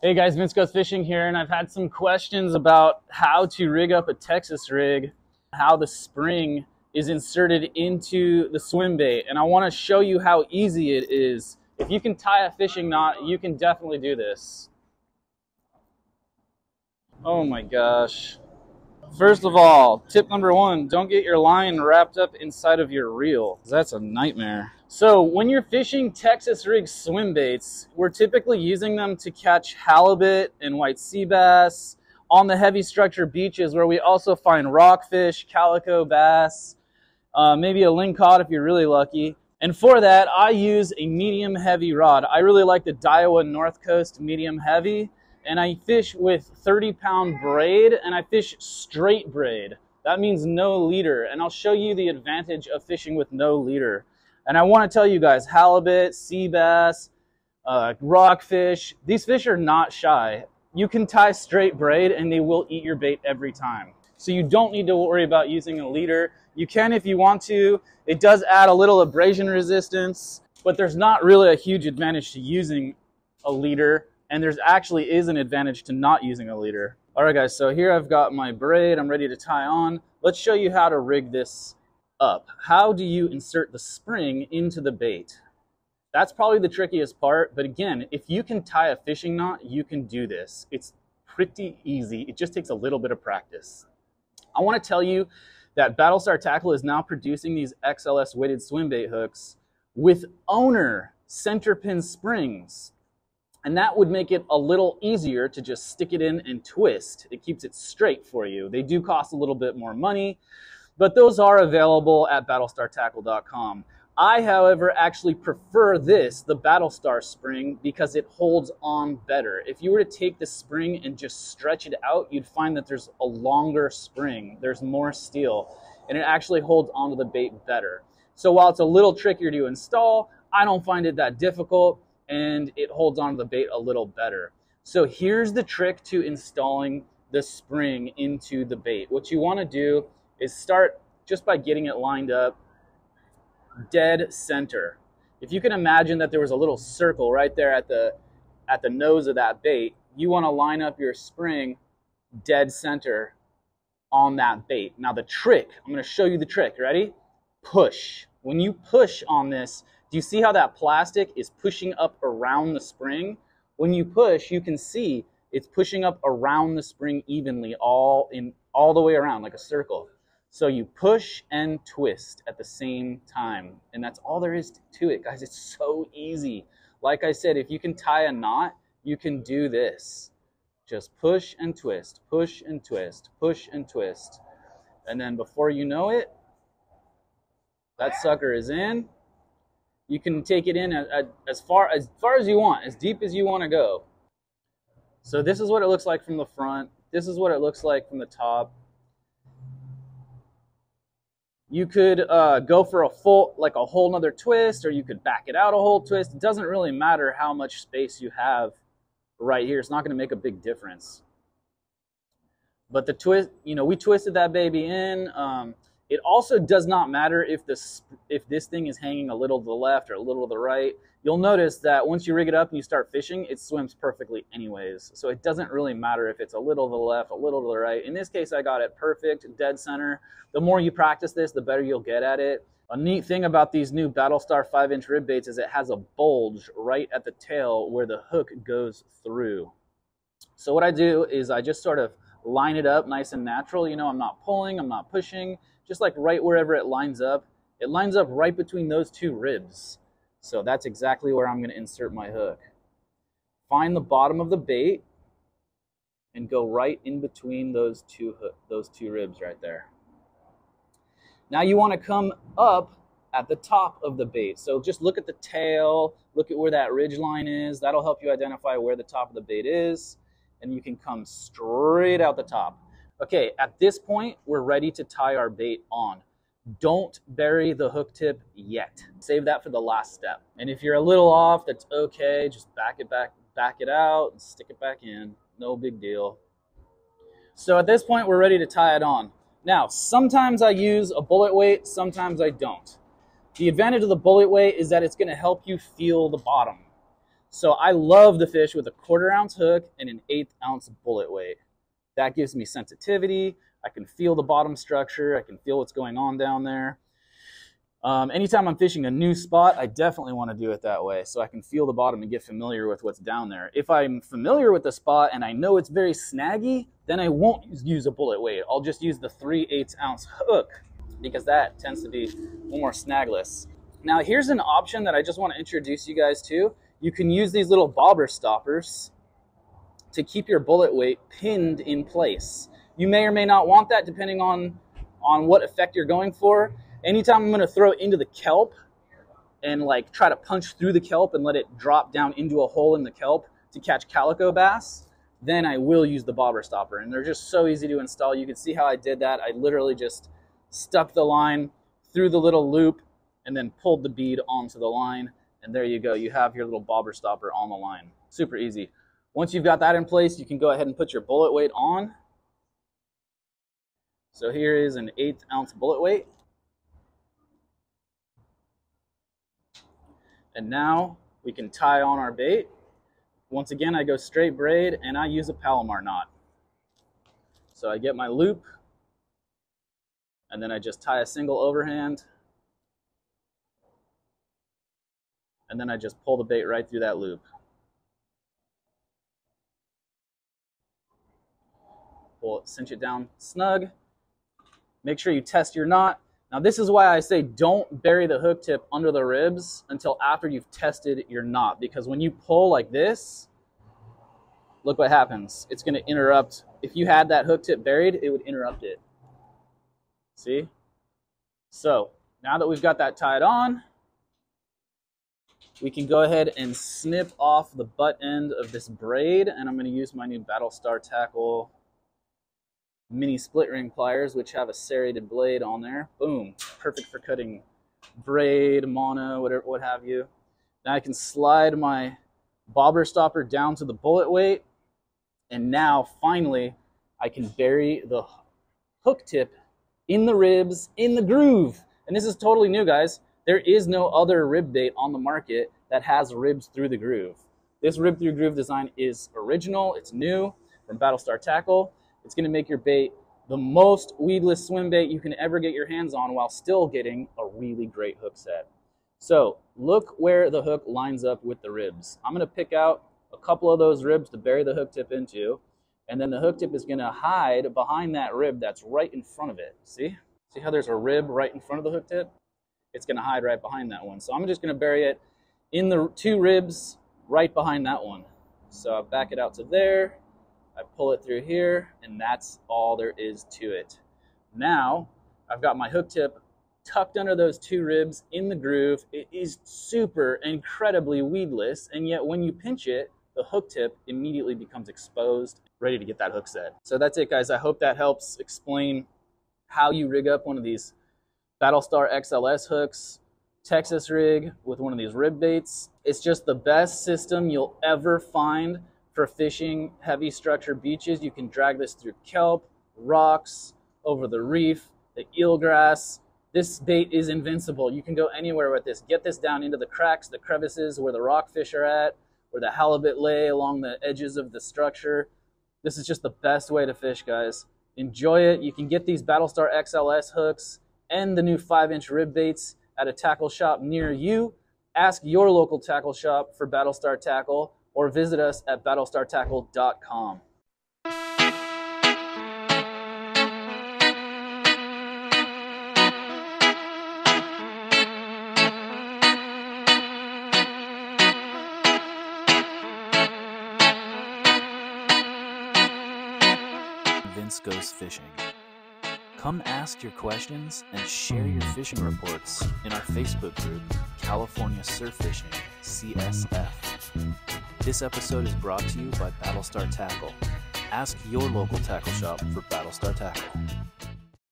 Hey guys, Vince Goes Fishing here, and I've had some questions about how to rig up a Texas rig, how the spring is inserted into the swim bait, and I want to show you how easy it is. If you can tie a fishing knot, you can definitely do this. Oh my gosh. First of all, tip number one, don't get your line wrapped up inside of your reel. That's a nightmare. So when you're fishing Texas rig swim baits, we're typically using them to catch halibut and white sea bass on the heavy structure beaches where we also find rockfish, calico bass, maybe a lingcod if you're really lucky. And for that, I use a medium heavy rod. I really like the Daiwa North Coast medium heavy. And I fish with 30-pound braid, and I fish straight braid. That means no leader, and I'll show you the advantage of fishing with no leader. And I want to tell you guys, halibut, sea bass, rockfish, these fish are not shy. You can tie straight braid, and they will eat your bait every time. So you don't need to worry about using a leader. You can if you want to. It does add a little abrasion resistance, but there's not really a huge advantage to using a leader. And there's actually is an advantage to not using a leader. All right, guys, so here I've got my braid. I'm ready to tie on. Let's show you how to rig this up. How do you insert the spring into the bait? That's probably the trickiest part. But again, if you can tie a fishing knot, you can do this. It's pretty easy. It just takes a little bit of practice. I want to tell you that Battlestar Tackle is now producing these XLS weighted swim bait hooks with owner center pin springs. And that would make it a little easier to just stick it in and twist. It keeps it straight for you. They do cost a little bit more money, but those are available at battlestartackle.com. I, however, actually prefer this, the Battlestar spring, because it holds on better. If you were to take the spring and just stretch it out, you'd find that there's a longer spring. There's more steel, and it actually holds onto the bait better. So while it's a little trickier to install, I don't find it that difficult, and it holds onto the bait a little better. So here's the trick to installing the spring into the bait. What you want to do is start just by getting it lined up dead center. If you can imagine that there was a little circle right there at the nose of that bait, you want to line up your spring dead center on that bait. Now the trick, I'm going to show you the trick. Ready? Push. When you push on this, do you see how that plastic is pushing up around the spring? When you push, you can see it's pushing up around the spring evenly, all the way around like a circle. So you push and twist at the same time. And that's all there is to it, guys. It's so easy. Like I said, if you can tie a knot, you can do this. Just push and twist, push and twist, push and twist. And then before you know it, that sucker is in. You can take it in as far as you want, as deep as you want to go. So this is what it looks like from the front. This is what it looks like from the top. You could go for a whole nother twist, or you could back it out a whole twist. It doesn't really matter how much space you have right here. It's not going to make a big difference. But the twist, we twisted that baby in. It also does not matter if this thing is hanging a little to the left or a little to the right. You'll notice that once you rig it up and you start fishing, it swims perfectly anyways. So it doesn't really matter if it's a little to the left, a little to the right. In this case, I got it perfect, dead center. The more you practice this, the better you'll get at it. A neat thing about these new Battlestar 5-inch rib baits is it has a bulge right at the tail where the hook goes through. So what I do is I just sort of line it up nice and natural. I'm not pulling, I'm not pushing. Just like right wherever it lines up right between those two ribs. So that's exactly where I'm going to insert my hook. Find the bottom of the bait and go right in between those two ribs right there. Now you want to come up at the top of the bait. So just look at the tail, look at where that ridge line is. That'll help you identify where the top of the bait is, and you can come straight out the top. Okay, at this point, we're ready to tie our bait on. Don't bury the hook tip yet. Save that for the last step. And if you're a little off, that's okay. Just back it out, and stick it back in. No big deal. So at this point, we're ready to tie it on. Now, sometimes I use a bullet weight, sometimes I don't. The advantage of the bullet weight is that it's going to help you feel the bottom. So I love to fish with a 1/4 ounce hook and an 1/8 ounce bullet weight. That gives me sensitivity. I can feel the bottom structure. I can feel what's going on down there. Anytime I'm fishing a new spot, I definitely want to do it that way so I can feel the bottom and get familiar with what's down there. If I'm familiar with the spot and I know it's very snaggy, then I won't use a bullet weight. I'll just use the 3/8 ounce hook because that tends to be a little more snagless. Now here's an option that I just want to introduce you guys to. You can use these little bobber stoppers to keep your bullet weight pinned in place. You may or may not want that depending on what effect you're going for. Anytime I'm going to throw it into the kelp and like try to punch through the kelp and let it drop down into a hole in the kelp to catch calico bass, then I will use the bobber stopper. And they're just so easy to install. You can see how I did that. I literally just stuck the line through the little loop and then pulled the bead onto the line. And there you go. You have your little bobber stopper on the line. Super easy. Once you've got that in place, you can go ahead and put your bullet weight on. So here is an 1/8 ounce bullet weight. And now we can tie on our bait. Once again, I go straight braid and I use a Palomar knot. So I get my loop and then I just tie a single overhand. And then I just pull the bait right through that loop. Pull it, cinch it down snug. Make sure you test your knot. Now this is why I say don't bury the hook tip under the ribs until after you've tested your knot, because when you pull like this, look what happens. It's going to interrupt. If you had that hook tip buried, it would interrupt it. See? So now that we've got that tied on, we can go ahead and snip off the butt end of this braid, and I'm going to use my new Battlestar Tackle mini split ring pliers, which have a serrated blade on there. Boom, perfect for cutting braid, mono, whatever, what have you. Now I can slide my bobber stopper down to the bullet weight, and now finally I can bury the hook tip in the ribs, in the groove. And this is totally new, guys. There is no other rib bait on the market that has ribs through the groove. This rib through groove design is original, it's new from Battlestar Tackle. It's going to make your bait the most weedless swim bait you can ever get your hands on while still getting a really great hook set. So look where the hook lines up with the ribs. I'm going to pick out a couple of those ribs to bury the hook tip into, and then the hook tip is going to hide behind that rib that's right in front of it. See? See how there's a rib right in front of the hook tip? It's going to hide right behind that one. So I'm just going to bury it in the 2 ribs right behind that one. So I back it out to there. I pull it through here, and that's all there is to it. Now, I've got my hook tip tucked under those 2 ribs in the groove. It is super incredibly weedless, and yet when you pinch it, the hook tip immediately becomes exposed, ready to get that hook set. So that's it, guys. I hope that helps explain how you rig up one of these Battlestar XLS hooks, Texas rig with one of these rib baits. It's just the best system you'll ever find for fishing heavy structure beaches. You can drag this through kelp, rocks, over the reef, the eelgrass. This bait is invincible. You can go anywhere with this. Get this down into the cracks, the crevices where the rockfish are at, where the halibut lay along the edges of the structure. This is just the best way to fish, guys. Enjoy it. You can get these Battlestar XLS hooks and the new 5-inch rib baits at a tackle shop near you. Ask your local tackle shop for Battlestar Tackle, or visit us at battlestartackle.com. Vince Goes Fishing. Come ask your questions and share your fishing reports in our Facebook group, California Surf Fishing, CSF. This episode is brought to you by Battlestar Tackle. Ask your local tackle shop for Battlestar Tackle.